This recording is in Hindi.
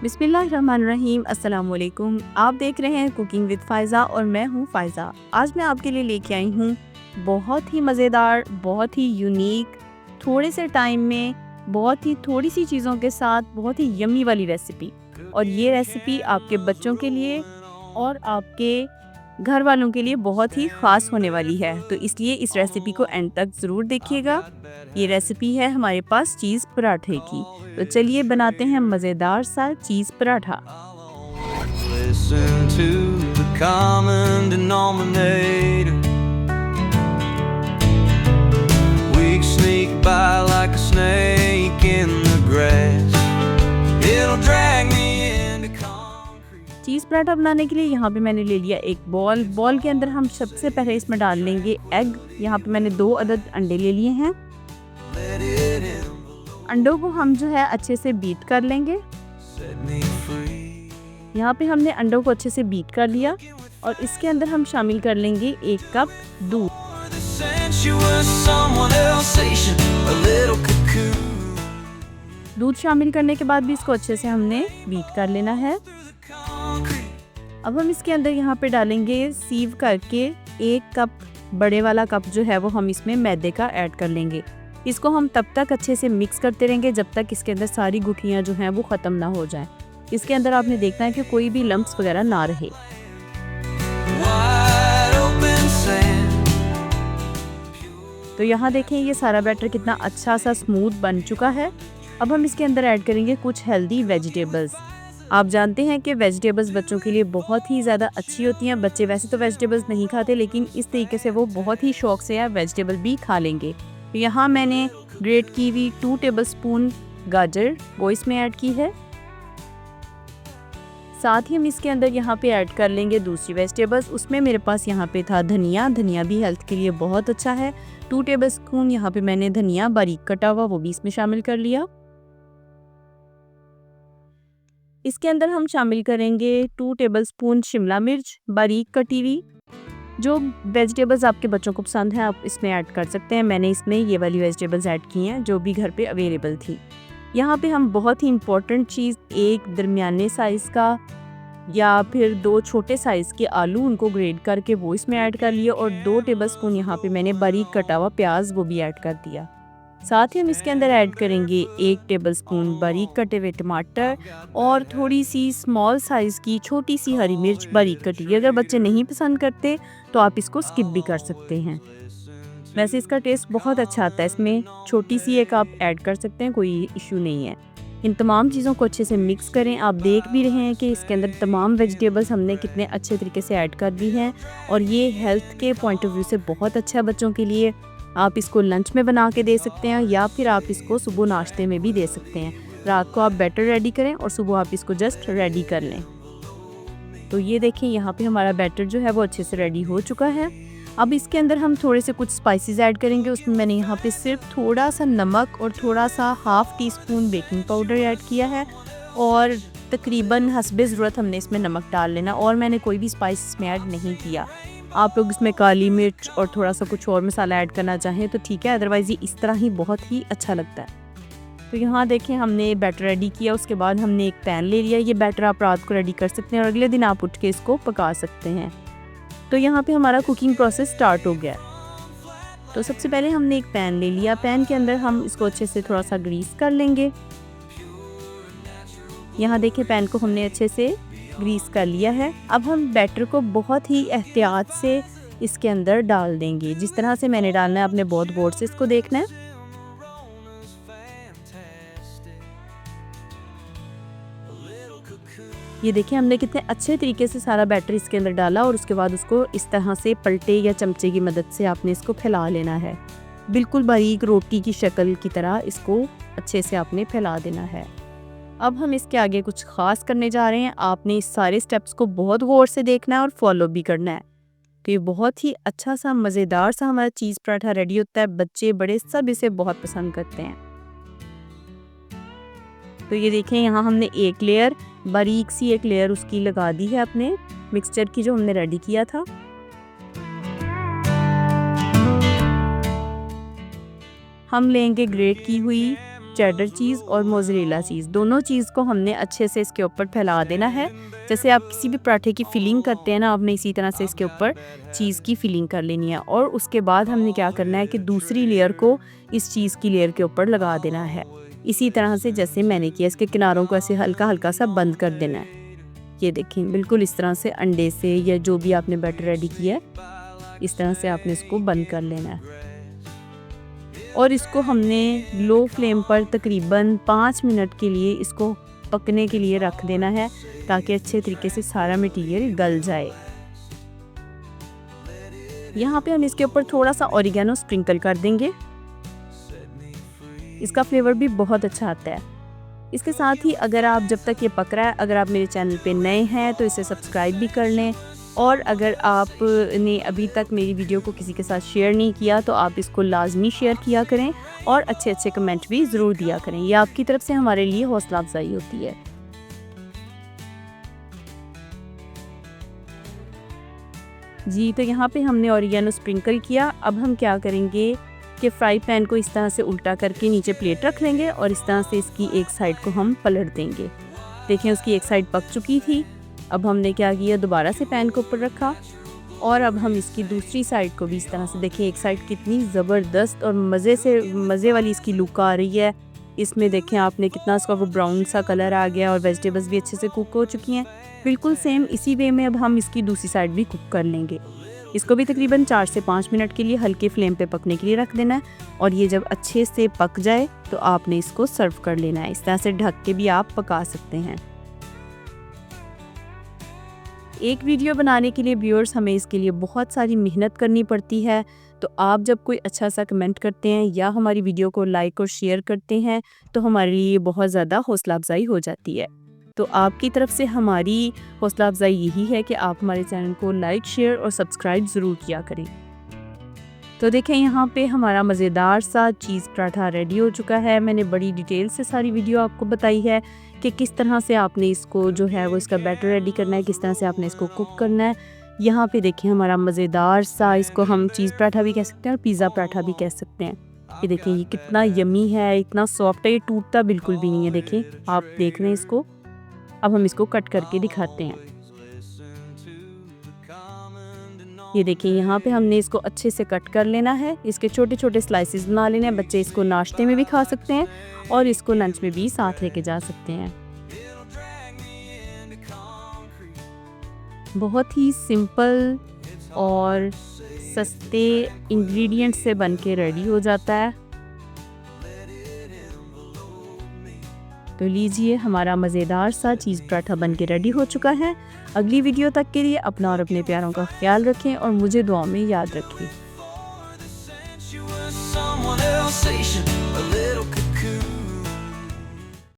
बिस्मिल्लाहिर्रहमानिर्रहीम। अस्सलाम वालेकुम। आप देख रहे हैं कुकिंग विद फ़ायज़ा और मैं हूँ फ़ायज़ा। आज मैं आपके लिए लेके आई हूँ बहुत ही मज़ेदार, बहुत ही यूनिक, थोड़े से टाइम में बहुत ही थोड़ी सी चीज़ों के साथ बहुत ही यम्मी वाली रेसिपी। और ये रेसिपी आपके बच्चों के लिए और आपके घर वालों के लिए बहुत ही ख़ास होने वाली है, तो इसलिए इस रेसिपी को एंड तक ज़रूर देखिएगा। ये रेसिपी है हमारे पास चीज़ पराठे की, तो चलिए बनाते हैं मज़ेदार सा चीज़ paratha. Listen to the common denominator. Weeks sneak by like a snake in the grass. It'll drag me into concrete. चीज़ पराठा बनाने के लिए यहाँ पे मैंने ले लिया एक बॉल के अंदर हम सबसे पहले इसमें डाल लेंगे एग। यहाँ पे मैंने 2 अदद अंडे ले लिए हैं। Let it in, अंडों को हम जो है अच्छे से बीट कर लेंगे। set me free. यहाँ पे हमने अंडों को अच्छे से बीट कर लिया और इसके अंदर हम शामिल कर लेंगे 1 कप दूध। Or the sensuous someone else, a little cocoon. दूध शामिल करने के बाद भी इसको अच्छे से हमने बीट कर लेना है। Concrete. अब हम इसके अंदर यहाँ पे डालेंगे सीव करके 1 कप, बड़े वाला कप जो है वो हम इसमें मैदे का ऐड कर लेंगे। इसको हम तब तक अच्छे से मिक्स करते रहेंगे जब तक इसके अंदर सारी गुठलियाँ जो हैं वो ख़त्म ना हो जाएं। इसके अंदर आपने देखना है कि कोई भी लम्प्स वगैरह ना रहे। Wide open sand. तो यहाँ देखें ये सारा बैटर कितना अच्छा सा स्मूथ बन चुका है। अब हम इसके अंदर ऐड करेंगे कुछ हेल्दी वेजिटेबल्स। आप जानते हैं कि वेजिटेबल्स बच्चों के लिए बहुत ही ज़्यादा अच्छी होती हैं। बच्चे वैसे तो वेजिटेबल्स नहीं खाते, लेकिन इस तरीके से वो बहुत ही शौक से या वेजिटेबल भी खा लेंगे। तो यहाँ मैंने ग्रेट की हुई 2 टेबलस्पून गाजर वो इसमें ऐड की है। साथ ही हम इसके अंदर यहाँ पे ऐड कर लेंगे दूसरी वेजिटेबल्स। उसमें मेरे पास यहाँ पे था धनिया भी हेल्थ के लिए बहुत अच्छा है। 2 टेबलस्पून यहाँ पे मैंने धनिया बारीक कटा हुआ वो भी इसमें शामिल कर लिया। इसके अंदर हम शामिल करेंगे 2 टेबलस्पून शिमला मिर्च बारीक कटी हुई। जो वेजिटेबल्स आपके बच्चों को पसंद है आप इसमें ऐड कर सकते हैं। मैंने इसमें ये वाली वेजिटेबल्स ऐड की हैं जो भी घर पे अवेलेबल थी। यहाँ पे हम बहुत ही इम्पोर्टेंट चीज़, एक दरमियाने साइज़ का या फिर 2 छोटे साइज़ के आलू उनको ग्रेट करके वो इसमें ऐड कर लिए और 2 टेबलस्पून यहाँ पे मैंने बारीक कटा हुआ प्याज वो भी ऐड कर दिया। साथ ही हम इसके अंदर ऐड करेंगे 1 टेबलस्पून बारीक कटे हुए टमाटर और थोड़ी सी स्मॉल साइज़ की छोटी सी हरी मिर्च बारीक कटी हुई। अगर बच्चे नहीं पसंद करते तो आप इसको स्किप भी कर सकते हैं। वैसे इसका टेस्ट बहुत अच्छा आता है, इसमें छोटी सी एक आप ऐड कर सकते हैं, कोई इशू नहीं है। इन तमाम चीज़ों को अच्छे से मिक्स करें। आप देख भी रहे हैं कि इसके अंदर तमाम वेजिटेबल्स हमने कितने अच्छे तरीके से ऐड कर दी हैं और ये हेल्थ के पॉइंट ऑफ व्यू से बहुत अच्छा है बच्चों के लिए। आप इसको लंच में बना के दे सकते हैं या फिर आप इसको सुबह नाश्ते में भी दे सकते हैं। रात को आप बैटर रेडी करें और सुबह आप इसको जस्ट रेडी कर लें। तो ये देखें यहाँ पे हमारा बैटर जो है वो अच्छे से रेडी हो चुका है। अब इसके अंदर हम थोड़े से कुछ स्पाइसेस ऐड करेंगे। उसमें मैंने यहाँ पे सिर्फ थोड़ा सा नमक और थोड़ा सा half T-spoon baking powder add किया है और तकरीबन हस्बे ज़रूरत हमने इसमें नमक डाल लेना और मैंने कोई भी स्पाइस इसमें ऐड नहीं किया। आप लोग इसमें काली मिर्च और थोड़ा सा कुछ और मसाला ऐड करना चाहें तो ठीक है, अदरवाइज़ ये इस तरह ही बहुत ही अच्छा लगता है। तो यहाँ देखें हमने बैटर रेडी किया, उसके बाद हमने एक पैन ले लिया। ये बैटर आप रात को रेडी कर सकते हैं और अगले दिन आप उठ के इसको पका सकते हैं। तो यहाँ पे हमारा कुकिंग प्रोसेस स्टार्ट हो गया। तो सबसे पहले हमने एक पैन ले लिया। पैन के अंदर हम इसको अच्छे से थोड़ा सा ग्रीस कर लेंगे। यहाँ देखें पैन को हमने अच्छे से ग्रीस कर लिया है। अब हम बैटर को बहुत ही एहतियात से इसके अंदर डाल देंगे। जिस तरह से मैंने डालना है आपने बहुत गौर से इसको देखना है। ये देखिए हमने कितने अच्छे तरीके से सारा बैटर इसके अंदर डाला और उसके बाद उसको इस तरह से पलटे या चमचे की मदद से आपने इसको फैला लेना है। बिल्कुल बारीक रोटी की शक्ल की तरह इसको अच्छे से आपने फैला देना है। अब हम इसके आगे कुछ ख़ास करने जा रहे हैं। आपने इस सारे स्टेप्स को बहुत गौर से देखना है और फॉलो भी करना है। तो ये बहुत ही अच्छा सा मज़ेदार सा हमारा चीज़ पराठा रेडी होता है। बच्चे बड़े सब इसे बहुत पसंद करते हैं। तो ये देखें यहाँ हमने एक लेयर, बारीक सी एक लेयर उसकी लगा दी है अपने मिक्सचर की जो हमने रेडी किया था। हम लेंगे ग्रेट की हुई चेडर चीज़ और मोज़रेला चीज़, दोनों चीज़ को हमने अच्छे से इसके ऊपर फैला देना है। जैसे आप किसी भी पराठे की फिलिंग करते हैं ना, आपने इसी तरह से इसके ऊपर चीज़ की फिलिंग कर लेनी है। और उसके बाद हमने क्या करना है कि दूसरी लेयर को इस चीज़ की लेयर के ऊपर लगा देना है, इसी तरह से जैसे मैंने किया। इसके किनारों को ऐसे हल्का हल्का सा बंद कर देना है। ये देखें, बिल्कुल इस तरह से अंडे से या जो भी आपने बैटर रेडी किया है, इस तरह से आपने इसको बंद कर लेना है। और इसको हमने लो फ्लेम पर तकरीबन 5 मिनट के लिए इसको पकने के लिए रख देना है, ताकि अच्छे तरीके से सारा मटेरियल गल जाए। यहाँ पे हम इसके ऊपर थोड़ा सा ऑरिगेनो स्प्रिंकल कर देंगे, इसका फ्लेवर भी बहुत अच्छा आता है। इसके साथ ही अगर आप जब तक ये पक रहा है, अगर आप मेरे चैनल पे नए हैं तो इसे सब्सक्राइब भी कर लें। और अगर आपने अभी तक मेरी वीडियो को किसी के साथ शेयर नहीं किया तो आप इसको लाजमी शेयर किया करें और अच्छे अच्छे कमेंट भी ज़रूर दिया करें। ये आपकी तरफ से हमारे लिए हौसला अफजाई होती है। जी, तो यहाँ पे हमने ऑरिगेनो स्प्रिंकल किया। अब हम क्या करेंगे कि फ्राई पैन को इस तरह से उल्टा करके नीचे प्लेट रख लेंगे और इस तरह से इसकी एक साइड को हम पलट देंगे। देखें, उसकी एक साइड पक चुकी थी। अब हमने क्या किया, दोबारा से पैन को ऊपर रखा और अब हम इसकी दूसरी साइड को भी इस तरह से, देखिए एक साइड कितनी ज़बरदस्त और मज़े वाली इसकी लुक आ रही है। इसमें देखें आपने कितना इसका वो ब्राउन सा कलर आ गया और वेजिटेबल्स भी अच्छे से कुक हो चुकी हैं। बिल्कुल सेम इसी वे में अब हम इसकी दूसरी साइड भी कुक कर लेंगे। इसको भी तकरीबन 4 से 5 मिनट के लिए हल्के फ्लेम पे पकने के लिए रख देना है। और ये जब अच्छे से पक जाए तो आपने इसको सर्व कर लेना है। इस तरह से ढक के भी आप पका सकते हैं। एक वीडियो बनाने के लिए व्यूअर्स हमें इसके लिए बहुत सारी मेहनत करनी पड़ती है, तो आप जब कोई अच्छा सा कमेंट करते हैं या हमारी वीडियो को लाइक और शेयर करते हैं तो हमारे लिए बहुत ज़्यादा हौसला अफजाई हो जाती है। तो आपकी तरफ से हमारी हौसला अफजाई यही है कि आप हमारे चैनल को लाइक, शेयर और सब्सक्राइब ज़रूर किया करें। तो देखें, यहाँ पे हमारा मज़ेदार सा चीज़ पराठा रेडी हो चुका है। मैंने बड़ी डिटेल से सारी वीडियो आपको बताई है कि किस तरह से आपने इसको जो है वो इसका बैटर रेडी करना है, किस तरह से आपने इसको कुक करना है। यहाँ पे देखें हमारा मज़ेदार सा, इसको हम चीज़ पराठा भी कह सकते हैं और पिज़्ज़ा पराठा भी कह सकते हैं। ये देखें, ये कितना यमी है, इतना सॉफ्ट है, ये टूटता बिल्कुल भी नहीं है। देखें, आप देख रहे हैं इसको। अब हम इसको कट करके दिखाते हैं। ये देखिए, यहाँ पे हमने इसको अच्छे से कट कर लेना है। इसके छोटे छोटे स्लाइसेस बना लेने हैं। बच्चे इसको नाश्ते में भी खा सकते हैं और इसको लंच में भी साथ लेके जा सकते हैं। बहुत ही सिंपल और सस्ते इंग्रेडिएंट से बन के रेडी हो जाता है। तो लीजिए, हमारा मज़ेदार सा चीज़ पराठा बन के रेडी हो चुका है। अगली वीडियो तक के लिए अपना और अपने प्यारों का ख्याल रखें और मुझे दुआ में याद रखें।